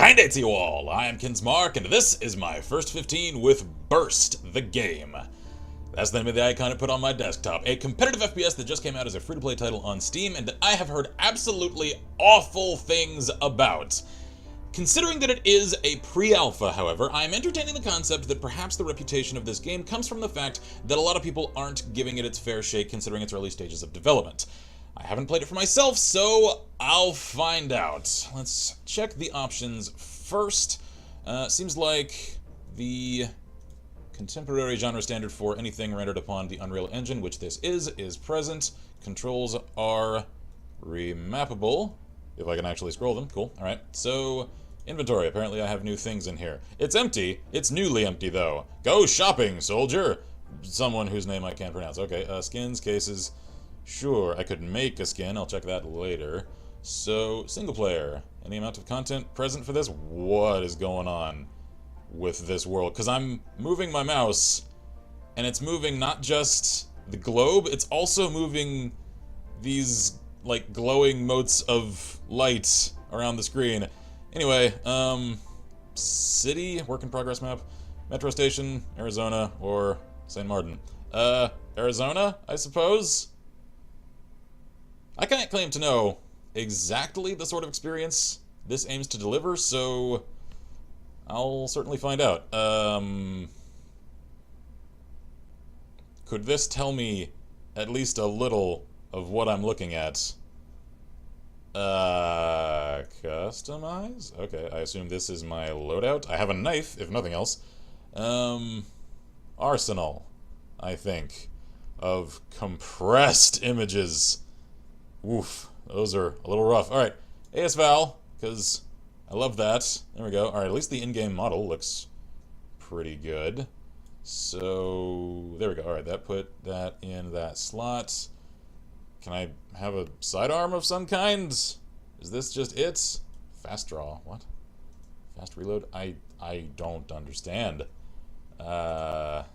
Kind day to you all, I am Kinsmark, and this is my first 15 with Burst, the game. That's the name of the icon I put on my desktop. A competitive FPS that just came out as a free-to-play title on Steam, and that I have heard absolutely awful things about. Considering that it is a pre-alpha, however, I am entertaining the concept that perhaps the reputation of this game comes from the fact that a lot of people aren't giving it its fair shake considering its early stages of development. I haven't played it for myself, so I'll find out. Let's check the options first. Seems like the contemporary genre standard for anything rendered upon the Unreal Engine, which this is present. Controls are remappable, if I can actually scroll them. Cool, alright. So, inventory. Apparently I have new things in here. It's empty. It's newly empty, though. Go shopping, soldier! Someone whose name I can't pronounce. Okay, skins, cases. Sure, I could make a skin. I'll check that later. So, single player. Any amount of content present for this? What is going on with this world? Because I'm moving my mouse, and it's moving not just the globe, it's also moving these, like, glowing motes of light around the screen. Anyway, city, work in progress map, metro station, Arizona, or St. Martin. Arizona, I suppose? I can't claim to know exactly the sort of experience this aims to deliver, so I'll certainly find out. Could this tell me at least a little of what I'm looking at? Customize? Okay, I assume this is my loadout. I have a knife, if nothing else. Arsenal, I think, of compressed images. Oof, those are a little rough. Alright, ASVAL, because I love that. There we go. Alright, at least the in-game model looks pretty good. So, there we go. Alright, that put that in that slot. Can I have a sidearm of some kind? Is this just it? Fast draw. What? Fast reload? I don't understand. Okay,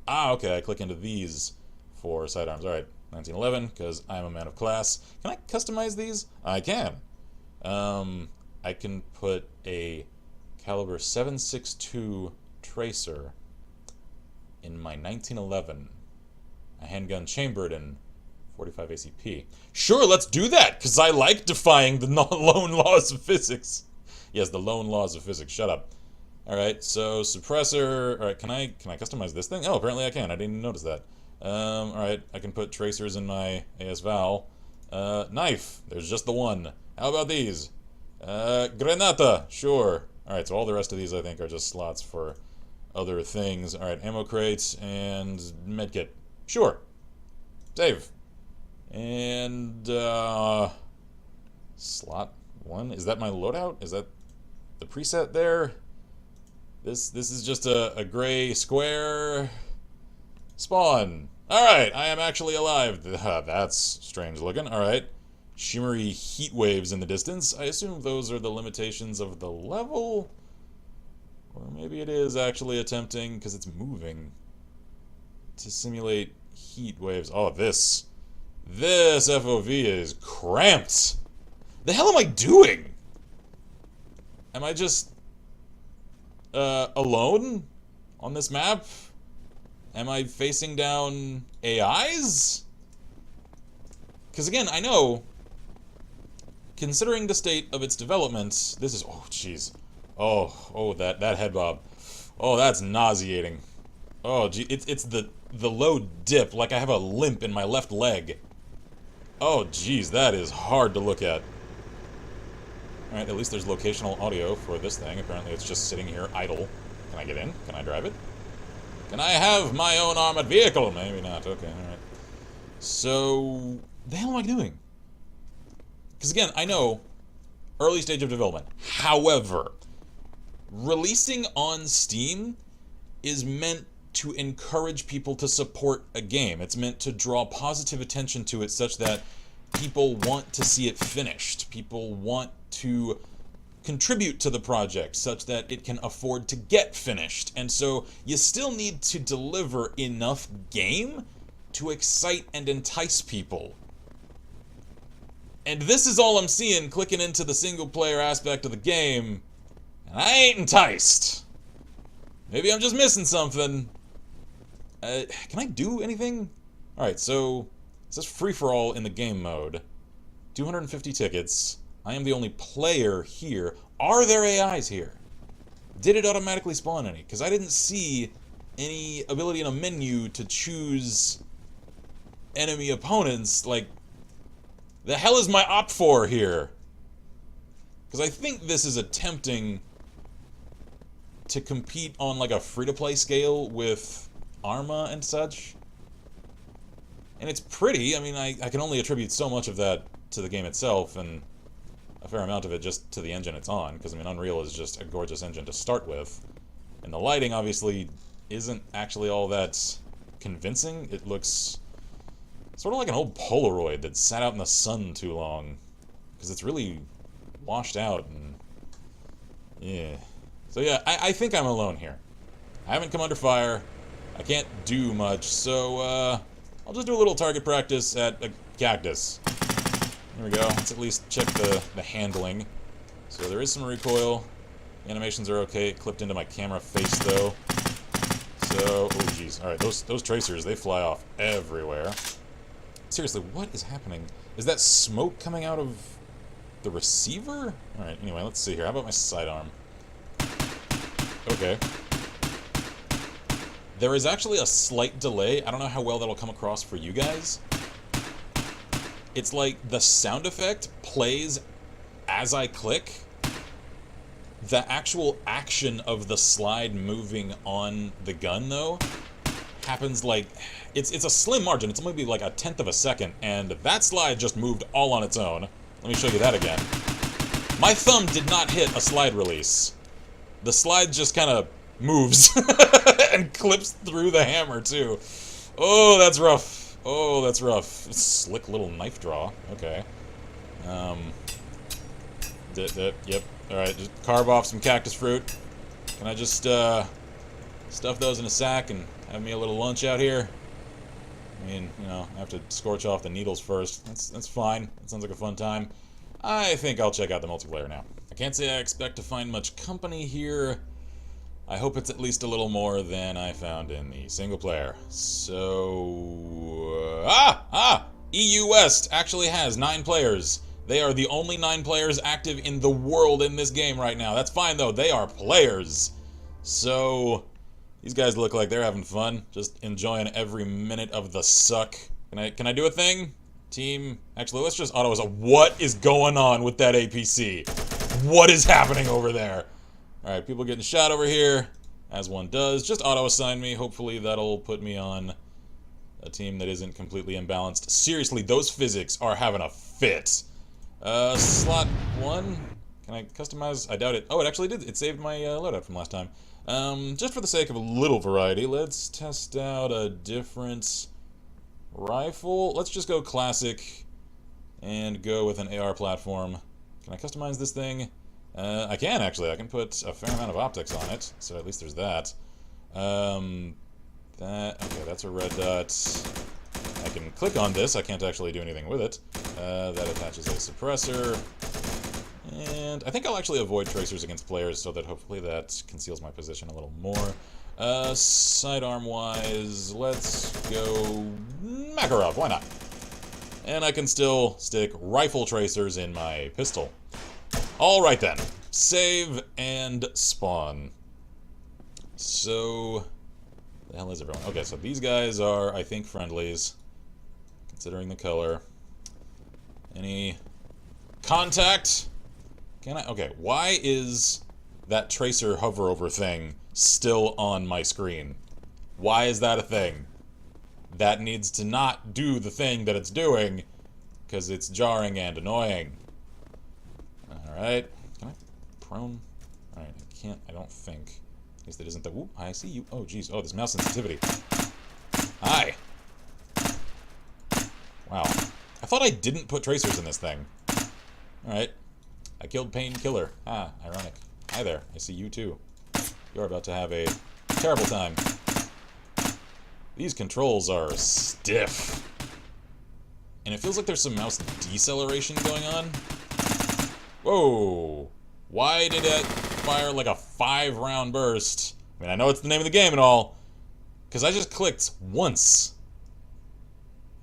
I click into these for sidearms. Alright. 1911, because I'm a man of class. Can I customize these? I can. I can put a caliber 7.62 tracer in my 1911. A handgun chambered in 45 ACP. Sure, let's do that, because I like defying the lone laws of physics. Yes, the lone laws of physics. Shut up. Alright, so suppressor. Alright, can I customize this thing? Oh, apparently I can. I didn't even notice that. Alright, I can put tracers in my ASVAL. Knife. There's just the one. How about these? Granata. Sure. Alright, so all the rest of these I think are just slots for other things. Alright, ammo crates and medkit. Sure. Save. And, slot 1? Is that my loadout? Is that the preset there? This is just a gray square. Spawn. Alright, I am actually alive. That's strange looking. Alright. Shimmery heat waves in the distance. I assume those are the limitations of the level? Or maybe it is actually attempting, because it's moving, to simulate heat waves. Oh, this FOV is cramped. The hell am I doing? Am I just alone on this map? Am I facing down AIs? Because again, I know, considering the state of its development, this is, oh jeez. Oh, that head bob. Oh, that's nauseating. Oh, gee, it's the low dip, like I have a limp in my left leg. Oh, jeez, that is hard to look at. Alright, at least there's locational audio for this thing. Apparently it's just sitting here idle. Can I get in? Can I drive it? Can I have my own armored vehicle? Maybe not. Okay, alright. So, the hell am I doing? Because again, I know, early stage of development. However, releasing on Steam is meant to encourage people to support a game. It's meant to draw positive attention to it such that people want to see it finished. People want to contribute to the project such that it can afford to get finished. And so you still need to deliver enough game to excite and entice people. And this is all I'm seeing clicking into the single player aspect of the game And I ain't enticed. Maybe I'm just missing something. Can I do anything? Alright, so it says free-for-all in the game mode. 250 tickets. I am the only player here. Are there AIs here? Did it automatically spawn any? Because I didn't see any ability in a menu to choose enemy opponents. Like, the hell is my opt for here? Because I think this is attempting to compete on like a free-to-play scale with Arma and such. And it's pretty. I mean, I can only attribute so much of that to the game itself, and a fair amount of it just to the engine it's on, because, I mean, Unreal is just a gorgeous engine to start with. And the lighting, obviously, isn't actually all that convincing. It looks sort of like an old Polaroid that sat out in the sun too long, because it's really washed out, and yeah. So yeah, I think I'm alone here. I haven't come under fire. I can't do much, so I'll just do a little target practice at a cactus. There we go. Let's at least check the handling. So there is some recoil. The animations are okay. It clipped into my camera face, though. So, oh jeez. Alright, those tracers, they fly off everywhere. Seriously, what is happening? Is that smoke coming out of the receiver? Alright, anyway, let's see here. How about my sidearm? Okay. There is actually a slight delay. I don't know how well that'll come across for you guys. It's like the sound effect plays as I click. The actual action of the slide moving on the gun, though, happens like... It's a slim margin. It's maybe like 1/10 of a second, and that slide just moved all on its own. Let me show you that again. My thumb did not hit a slide release. The slide just kind of moves and clips through the hammer, too. Oh, that's rough. Oh, that's rough. Slick little knife draw. Okay. Yep. Alright, just carve off some cactus fruit. Can I just, stuff those in a sack and have me a little lunch out here? I mean, you know, I have to scorch off the needles first. That's fine. That sounds like a fun time. I think I'll check out the multiplayer now. I can't say I expect to find much company here. I hope it's at least a little more than I found in the single player. So... EU West actually has 9 players. They are the only 9 players active in the world in this game right now. That's fine, though. They are players. So... these guys look like they're having fun. Just enjoying every minute of the suck. Can I do a thing? Team... Actually, let's just auto-assign. What is going on with that APC? What is happening over there? Alright, people getting shot over here, as one does. Just auto-assign me. Hopefully that'll put me on a team that isn't completely imbalanced. Seriously, those physics are having a fit. Slot 1. Can I customize? I doubt it. Oh, it actually did. It saved my loadout from last time. Just for the sake of a little variety, let's test out a different rifle. Let's just go classic and go with an AR platform. Can I customize this thing? I can, actually. I can put a fair amount of optics on it, so at least there's that. Okay, that's a red dot. I can click on this. I can't actually do anything with it. That attaches a suppressor. And I think I'll actually avoid tracers against players so that hopefully that conceals my position a little more. Sidearm-wise, let's go Makarov. Why not? And I can still stick rifle tracers in my pistol. Alright then. Save and spawn. So... the hell is everyone? Okay, so these guys are, I think, friendlies. Considering the color. Any contact? Can I? Okay, why is that tracer hover over thing still on my screen? Why is that a thing? That needs to not do the thing that it's doing, because it's jarring and annoying. Alright. Can I prone? Alright, I can't, I don't think. At least it isn't the, whoop, I see you. Oh, jeez. Oh, this mouse sensitivity. Hi. Wow. I thought I didn't put tracers in this thing. Alright. I killed Painkiller. Ah, ironic. Hi there. I see you too. You're about to have a terrible time. These controls are stiff. And it feels like there's some mouse deceleration going on. Whoa! Why did it... fire like a 5-round burst. I mean, I know it's the name of the game and all, because I just clicked once.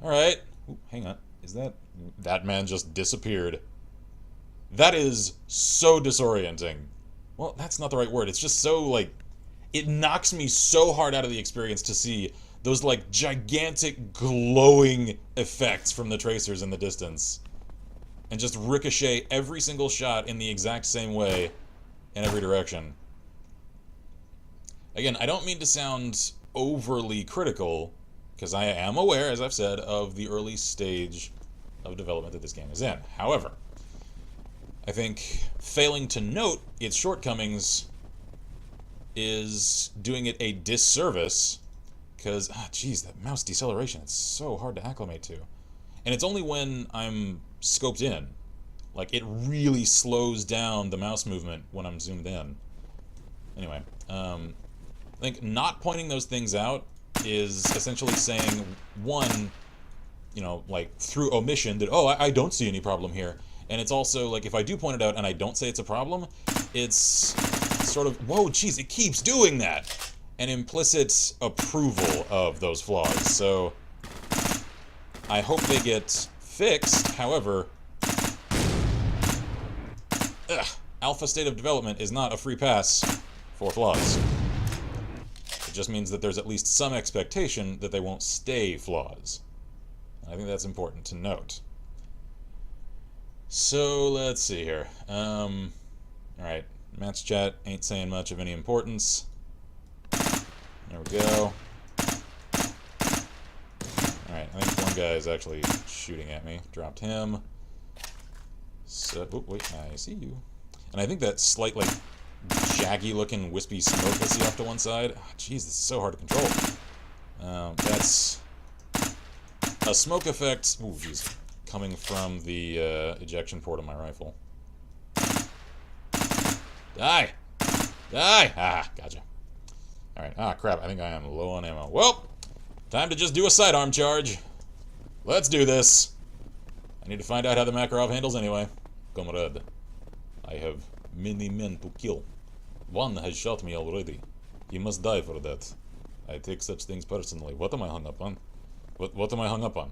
Alright. Hang on. Is that... That man just disappeared. That is so disorienting. Well, that's not the right word. It's just so, like... It knocks me so hard out of the experience to see those, like, gigantic glowing effects from the tracers in the distance. And just ricochet every single shot in the exact same way in every direction. Again, I don't mean to sound overly critical, because I am aware, as I've said, of the early stage of development that this game is in. However, I think failing to note its shortcomings is doing it a disservice, because, geez, that mouse deceleration, it's so hard to acclimate to. And it's only when I'm scoped in. Like, it really slows down the mouse movement when I'm zoomed in. Anyway, I think not pointing those things out is essentially saying, one, you know, like, through omission, that, oh, I don't see any problem here. And it's also, like, if I do point it out and I don't say it's a problem, it's sort of, whoa, geez, it keeps doing that! An implicit approval of those flaws. So, I hope they get fixed. However, alpha state of development is not a free pass for flaws. It just means that there's at least some expectation that they won't stay flaws. I think that's important to note. So, let's see here. Alright, match chat ain't saying much of any importance. There we go. Alright, I think one guy is actually shooting at me. Dropped him. So, oh, wait, I see you. And I think that slight, like, jaggy-looking wispy smoke I see off to one side. Jeez, this is so hard to control. That's a smoke effect. Ooh, jeez. Coming from the ejection port of my rifle. Die! Die! Ah, gotcha. Alright, crap, I think I am low on ammo. Well, time to just do a sidearm charge. Let's do this. I need to find out how the Makarov handles anyway. Comrade, I have many men to kill. One has shot me already. He must die for that. I take such things personally. What am I hung up on? What am I hung up on?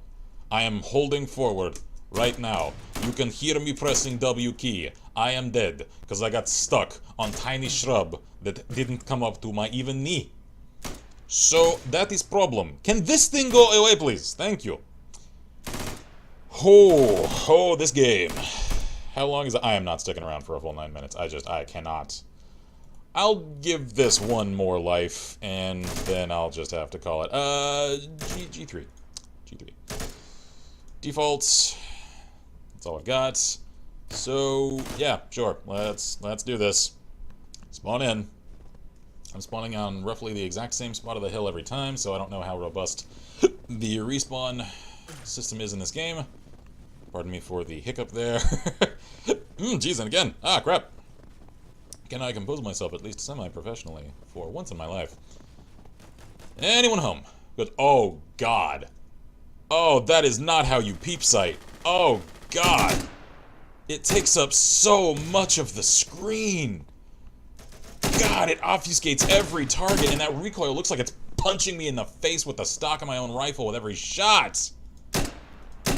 I am holding forward right now. You can hear me pressing W key. I am dead, because I got stuck on tiny shrub that didn't come up to my even knee. So, that is problem. Can this thing go away, please? Thank you. Oh, this game. How long is it? I am not sticking around for a full 9 minutes. I cannot. I'll give this one more life, and then I'll just have to call it, G3. G3. Defaults. That's all I've got. So, yeah, sure. Let's do this. Spawn in. I'm spawning on roughly the exact same spot of the hill every time, so I don't know how robust the respawn system is in this game. Pardon me for the hiccup there. Jeez, and again. Crap. Can I compose myself at least semi-professionally for once in my life? Anyone home? Good. Oh, God. Oh, that is not how you peep sight. Oh, God. It takes up so much of the screen. God, it obfuscates every target, and that recoil looks like it's punching me in the face with the stock of my own rifle with every shot.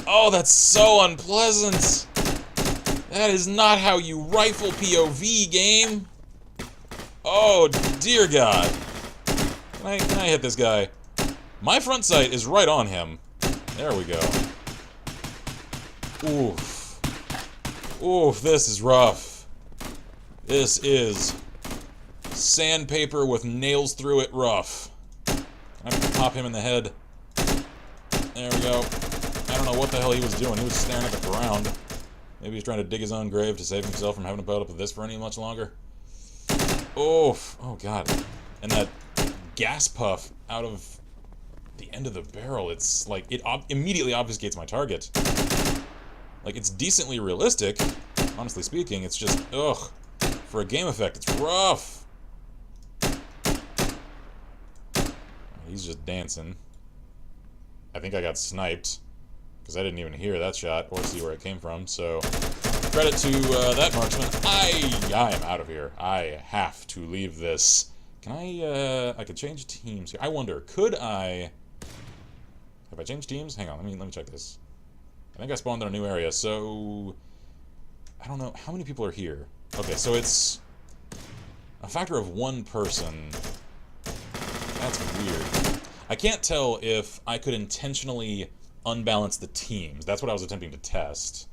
Oh, that's so unpleasant. That is not how you rifle POV, game. Oh, dear God. Can I hit this guy? My front sight is right on him. There we go. Oof. Oof, this is rough. This is sandpaper with nails through it rough. I'm gonna pop him in the head. There we go. I don't know what the hell he was doing. He was staring at the ground. Maybe he's trying to dig his own grave to save himself from having to put up with this for any much longer. Oof. Oh, God. And that gas puff out of the end of the barrel, it's like, it immediately obfuscates my target. Like, it's decently realistic, honestly speaking. It's just, ugh. For a game effect, it's rough. He's just dancing. I think I got sniped, because I didn't even hear that shot or see where it came from, so credit to that marksman. I am out of here. I have to leave this. Can I could change teams here. I wonder, could I... Have I changed teams? Hang on, let me check this. I think I spawned in a new area, so... I don't know, how many people are here? Okay, so it's a factor of one person. That's weird. I can't tell if I could intentionally unbalance the teams. That's what I was attempting to test.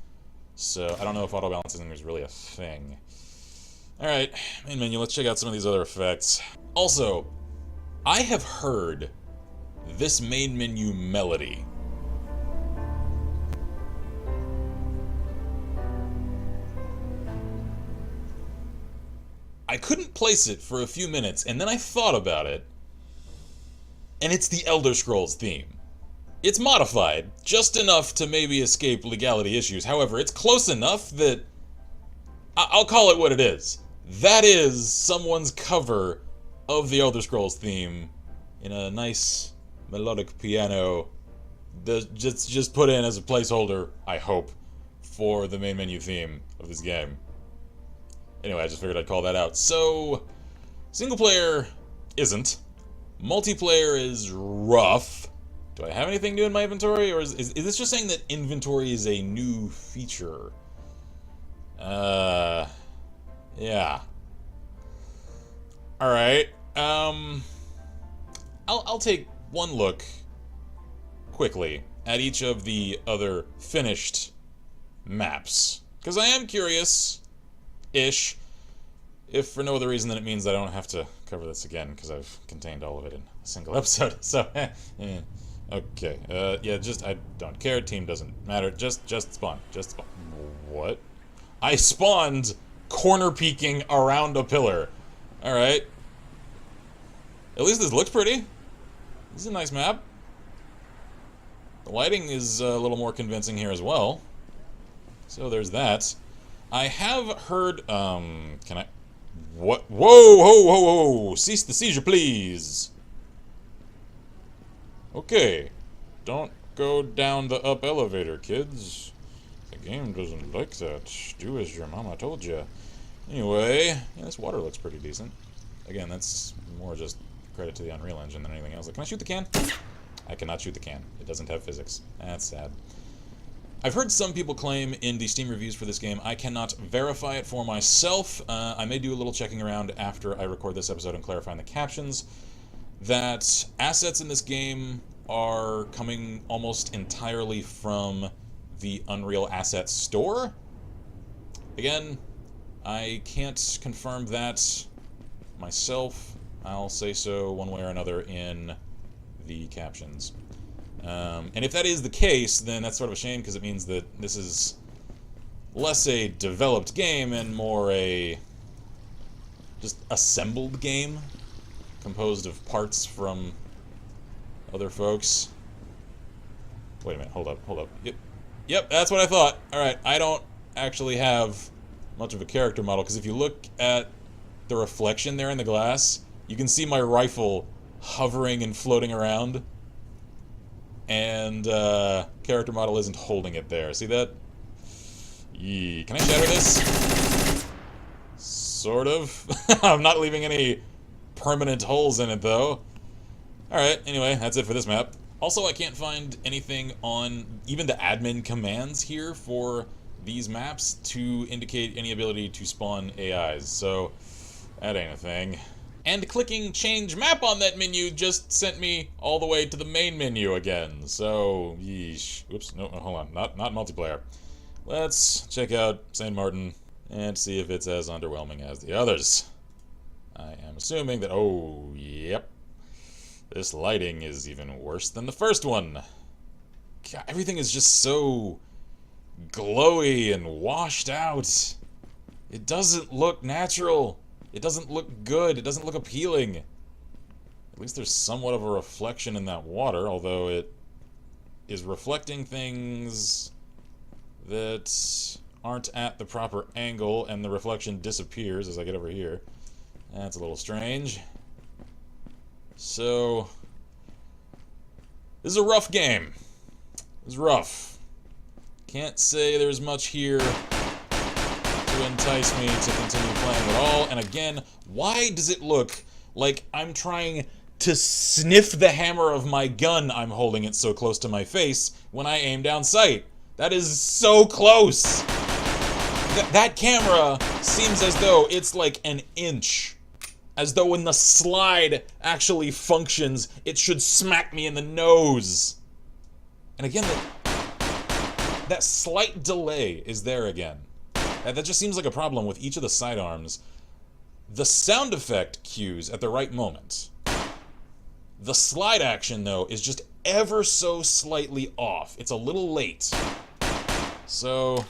So I don't know if auto balancing is really a thing. Alright, main menu, let's check out some of these other effects. Also, I have heard this main menu melody. I couldn't place it for a few minutes, and then I thought about it, and it's the Elder Scrolls theme. It's modified, just enough to maybe escape legality issues. However, it's close enough that I'll call it what it is. That is someone's cover of the Elder Scrolls theme in a nice melodic piano that just put in as a placeholder, I hope, for the main menu theme of this game. Anyway, I just figured I'd call that out. So, single player isn't. Multiplayer is rough. Do I have anything new in my inventory, or is this just saying that inventory is a new feature? Yeah. Alright, I'll take one look, quickly, at each of the other finished maps. Because I am curious-ish, if for no other reason than it means that I don't have to cover this again, because I've contained all of it in a single episode, so, okay, yeah, I don't care, team doesn't matter, just spawn, What? I spawned corner peeking around a pillar. Alright. At least this looks pretty. This is a nice map. The lighting is a little more convincing here as well. So there's that. I have heard, can I... What? Whoa! Cease the seizure, please! Okay. Don't go down the up elevator, kids. The game doesn't like that. Do as your mama told you. Anyway, yeah, this water looks pretty decent. Again, that's more just credit to the Unreal Engine than anything else. Like, can I shoot the can? I cannot shoot the can. It doesn't have physics. That's sad. I've heard some people claim in the Steam reviews for this game. I cannot verify it for myself. I may do a little checking around after I record this episode and clarifying the captions. That assets in this game are coming almost entirely from the Unreal Assets store. Again, I can't confirm that myself. I'll say so one way or another in the captions. And if that is the case, then that's sort of a shame, because it means that this is less a developed game and more a just assembled game composed of parts from other folks. Wait a minute, hold up. Yep, that's what I thought. Alright, I don't actually have much of a character model, because if you look at the reflection there in the glass, you can see my rifle hovering and floating around, and character model isn't holding it there. See that? Yee. Can I shatter this? Sort of. I'm not leaving any permanent holes in it, though. Alright, anyway, that's it for this map. Also, I can't find anything on even the admin commands here for these maps to indicate any ability to spawn AIs, so that ain't a thing. And clicking change map on that menu just sent me all the way to the main menu again, so yeesh. Oops, no, hold on, not multiplayer. Let's check out St. Martin and see if it's as underwhelming as the others. I am assuming that, oh, yep. This lighting is even worse than the first one. God, everything is just so glowy and washed out. It doesn't look natural. It doesn't look good. It doesn't look appealing. At least there's somewhat of a reflection in that water, although it is reflecting things that aren't at the proper angle, and the reflection disappears as I get over here. That's a little strange. So, this is a rough game. It's rough. Can't say there's much here to entice me to continue playing at all. And again, why does it look like I'm trying to sniff the hammer of my gun? I'm holding it so close to my face when I aim down sight. That is so close. That camera seems as though it's like an inch. As though when the slide actually functions, it should smack me in the nose. And again, that slight delay is there again. That just seems like a problem with each of the sidearms. The sound effect cues at the right moment. The slide action, though, is just ever so slightly off. It's a little late. So,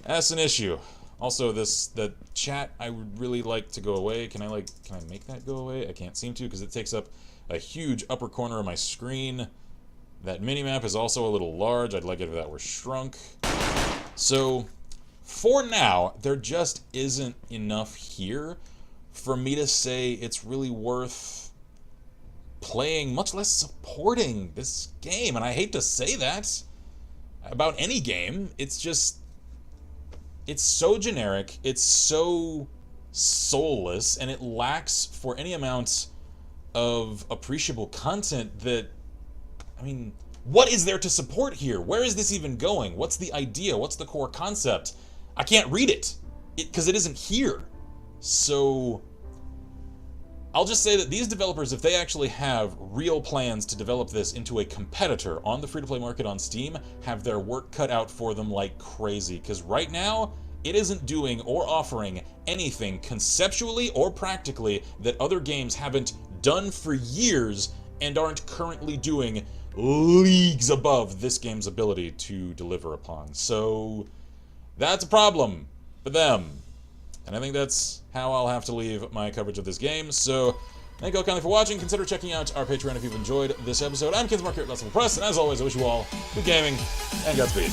that's an issue. Also, the chat, I would really like to go away. Can I make that go away? I can't seem to because it takes up a huge upper corner of my screen. That minimap is also a little large. I'd like it if that were shrunk. So, for now, there just isn't enough here for me to say it's really worth playing, much less supporting this game. And I hate to say that about any game. It's just, it's so generic, it's so soulless, and it lacks for any amount of appreciable content that, I mean, what is there to support here? Where is this even going? What's the idea? What's the core concept? I can't read it because it isn't here. So I'll just say that these developers, if they actually have real plans to develop this into a competitor on the free-to-play market on Steam, have their work cut out for them like crazy. Because right now, it isn't doing or offering anything conceptually or practically that other games haven't done for years and aren't currently doing leagues above this game's ability to deliver upon. So that's a problem for them. And I think that's how I'll have to leave my coverage of this game. So thank you all kindly for watching. Consider checking out our Patreon if you've enjoyed this episode. I'm Kinsmark here at Let's Press, and as always, I wish you all good gaming and Godspeed.